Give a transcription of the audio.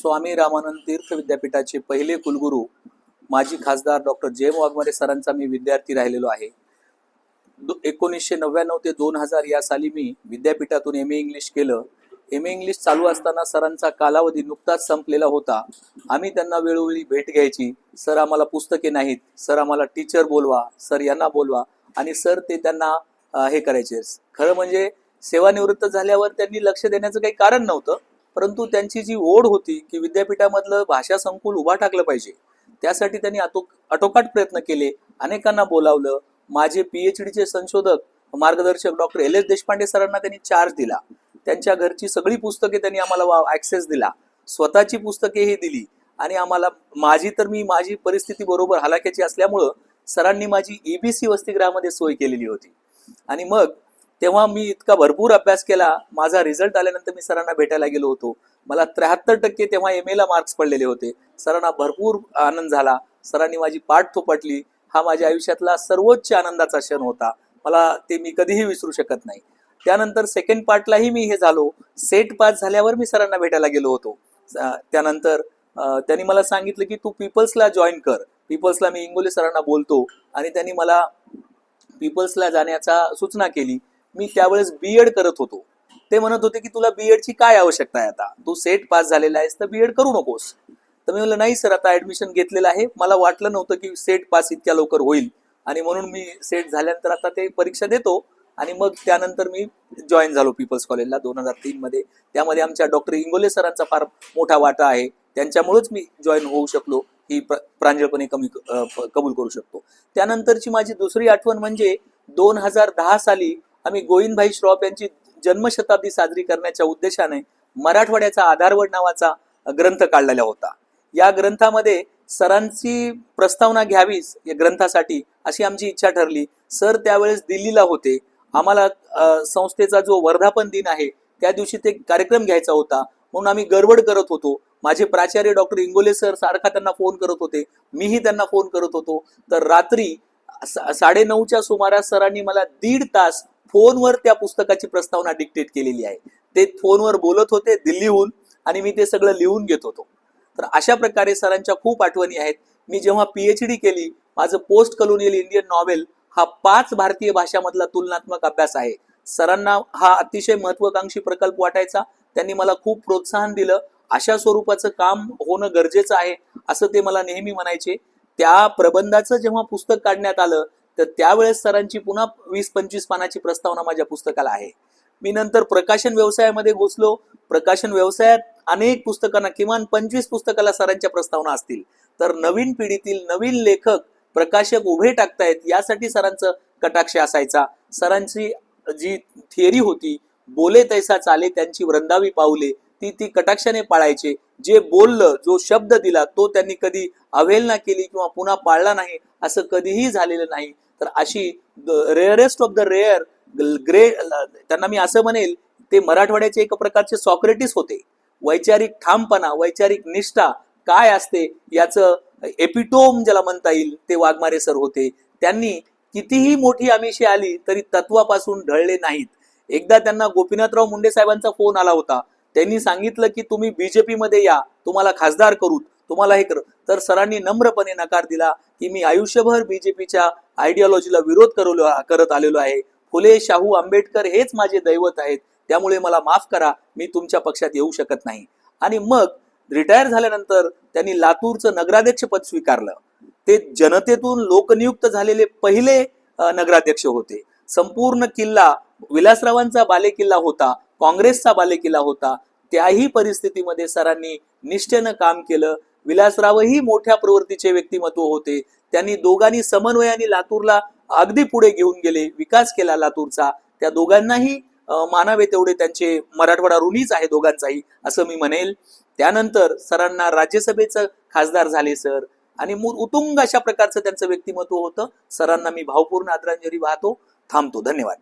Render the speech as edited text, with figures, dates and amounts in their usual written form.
स्वामी रामानंद तीर्थ विद्यापीठाचे पहिले कुलगुरू माजी खासदार डॉक्टर जे.एम. वाघमारे सरांचा मी विद्यार्थी राहिलेलो आहे. 1999 ते 2000 या साली मी विद्यापीठातून एम ए इंग्लिश केलं. एम ए इंग्लिश चालू असताना सरांचा कालावधी नुकताच संपलेला होता. आम्ही त्यांना वेळोवेळी भेट घ्यायची. सर आम्हाला पुस्तके नाहीत, सर आम्हाला टीचर बोलवा, सर यांना बोलवा, आणि सर ते त्यांना हे करायचे. खरं म्हणजे सेवानिवृत्त झाल्यावर त्यांनी लक्ष देण्याचं काही कारण नव्हतं, परंतु त्यांची जी ओढ होती की विद्यापीठामधलं भाषा संकुल उभा टाकलं पाहिजे, त्यासाठी त्यांनी आटोकाट प्रयत्न केले. अनेकांना बोलावलं. माझे पीएचडीचे संशोधक मार्गदर्शक डॉक्टर एल.एस. देशपांडे सरांना त्यांनी चार्ज दिला. त्यांच्या घरची सगळी पुस्तके त्यांनी आम्हाला ऍक्सेस दिला. स्वतःची पुस्तकेही दिली. आणि आम्हाला माझी परिस्थिती बरोबर हलाख्याची असल्यामुळं सरांनी माझी EBC वसतिगृहामध्ये सोय केलेली होती. आणि मग तेव्हा मी इतका भरपूर अभ्यास केला. माझा रिझल्ट आल्यानंतर मी सरांना भेटायला गेलो होतो. मला 73% तेव्हा MA ला मार्क्स पडलेले होते. सरांना भरपूर आनंद झाला. सरांनी माझी पाठ थोपटली. हा माझ्या आयुष्यातला सर्वोच्च आनंदाचा क्षण होता. मला ते मी कधीही विसरू शकत नाही. त्यानंतर सेकंड पार्टलाही मी हे झालो. सेट पास झाल्यावर मी सरांना भेटायला गेलो होतो. त्यानंतर त्यांनी मला सांगितलं की तू पीपल्सला जॉईन कर. पीपल्सला मी इंगोले सरांना बोलतो, आणि त्यांनी मला पीपल्सला जाण्याचा सूचना केली. मी त्यावेळेस BEd करत होतो. ते म्हणत होते की तुला BEdची काय आवश्यकता आहे, आता तू सेट पास झालेला आहेस तर BEd करू नकोस. तर मी म्हणलं नाही सर, आता ऍडमिशन घेतलेलं आहे. मला वाटलं नव्हतं की सेट पास इतक्या लवकर होईल, आणि म्हणून मी सेट झाल्यानंतर आता ते परीक्षा देतो. आणि मग त्यानंतर मी जॉईन झालो पीपल्स कॉलेजला 2003 मध्ये. त्यामध्ये आमच्या डॉक्टर इंगोले सरांचा फार मोठा वाटा आहे. त्यांच्यामुळेच मी जॉईन होऊ शकलो, ही प्रांजळपणे कबूल करू शकतो. त्यानंतरची माझी दुसरी आठवण म्हणजे 2010 साली आम्ही गोविंदभाई श्रॉफ यांची जन्मशताब्दी साजरी करण्याच्या उद्देशाने मराठवाड्याचा आधारवड नावाचा ग्रंथ काढलेला होता. या ग्रंथामध्ये सरांची प्रस्तावना घ्यावीच या ग्रंथासाठी अशी आमची इच्छा ठरली. सर त्यावेळेस दिल्लीला होते. आम्हाला संस्थेचा जो वर्धापन दिन आहे त्या दिवशी ते कार्यक्रम घ्यायचा होता, म्हणून आम्ही गडबड करत होतो. माझे प्राचार्य डॉक्टर इंगोले सर सारखा त्यांना फोन करत होते, मीही त्यांना फोन करत होतो. तर रात्री 9:30च्या सुमारास सरांनी मला 1.5 तास फोनवर त्या पुस्तकाची प्रस्तावना डिक्टेट केलेली आहे. ते फोनवर बोलत होते दिल्लीहून, आणि मी ते सगळं लिहून घेत होतो. तर अशा प्रकारे सरांच्या खूप आठवणी आहेत. मी जेव्हा PhD केली, माझं पोस्ट कलोनियल इंडियन नॉवेल हा 5 भारतीय भाषांमधला तुलनात्मक अभ्यास आहे. सरांना हा अतिशय महत्वाकांक्षी प्रकल्प वाटायचा. त्यांनी मला खूप प्रोत्साहन दिलं. अशा स्वरूपाचं काम होणं गरजेचं आहे असं ते मला नेहमी म्हणायचे. त्या प्रबंधाचं जेव्हा पुस्तक काढण्यात आलं, तर त्यावेळेस सरांची पुन्हा 20-25 पानाची प्रस्तावना माझ्या पुस्तकाला आहे. मी नंतर प्रकाशन व्यवसायामध्ये घुसलो. प्रकाशन व्यवसायात अनेक पुस्तकांना, किमान 25 पुस्तकाला सरांच्या प्रस्तावना असतील. तर नवीन पिढीतील नवीन लेखक प्रकाशक उभे टाकतायत यासाठी सरांचं कटाक्ष असायचा. सरांची जी थिअरी होती, बोले तैसा चाले त्यांची वृंदावी पाऊले, ती कटाक्षाने पाळायचे. जे बोललं, जो शब्द दिला तो त्यांनी कधी अवहेलना केली किंवा पुन्हा पाळला नाही असं कधीही झालेलं नाही. तर अशी rarest of the rare great, त्यांना मी असं म्हणेल, ते मराठवाड्याचे एक प्रकारचे सॉक्रेटिस होते. वैचारिक ठामपणा, वैचारिक निष्ठा काय असते याचं एपिटोम ज्याला म्हणता येईल, ते वाघमारे सर होते. त्यांनी कितीही मोठी आमिषे आली तरी तत्वापासून ढळले नाहीत. एकदा त्यांना गोपीनाथराव मुंडे साहेबांचा फोन आला होता. त्यांनी सांगितलं की तुम्ही BJP मध्ये या, तुम्हाला खासदार करू, तुम्हाला हे करू. तर सरांनी नम्रपणे नकार दिला की मी आयुष्यभर BJPच्या आयडिओलॉजीला विरोध करत आलेलो आहे. फुले, शाहू, आंबेडकर हेच माझे दैवत आहेत, त्यामुळे मला माफ करा, मी तुमच्या पक्षात येऊ शकत नाही. आणि मग रिटायर झाल्यानंतर त्यांनी लातूरचं नगराध्यक्ष पद स्वीकारलं. ते जनतेतून लोकनियुक्त झालेले पहिले नगराध्यक्ष होते. संपूर्ण किल्ला विलासरावांचा बालेकिल्ला होता, काँग्रेसचा बालेकिल्ला होता. त्याही परिस्थितीमध्ये सरांनी निष्ठेनं काम केलं. विलासरावही मोठ्या प्रवृत्तीचे व्यक्तिमत्व होते. त्यांनी दोघांनी समन्वयाने लातूरला अगदी पुढे घेऊन गेले, विकास केला लातूरचा. त्या दोघांनाही मानावे तेवढे त्यांचे मराठवाडा ऋणीच आहे दोघांचाही, असं मी म्हणेल. त्यानंतर सरांना राज्यसभेचं खासदार झाले सर, आणि उत्तुंग अशा प्रकारचं त्यांचं व्यक्तिमत्व होतं. सरांना मी भावपूर्ण आदरांजली वाहतो. थांबतो. धन्यवाद.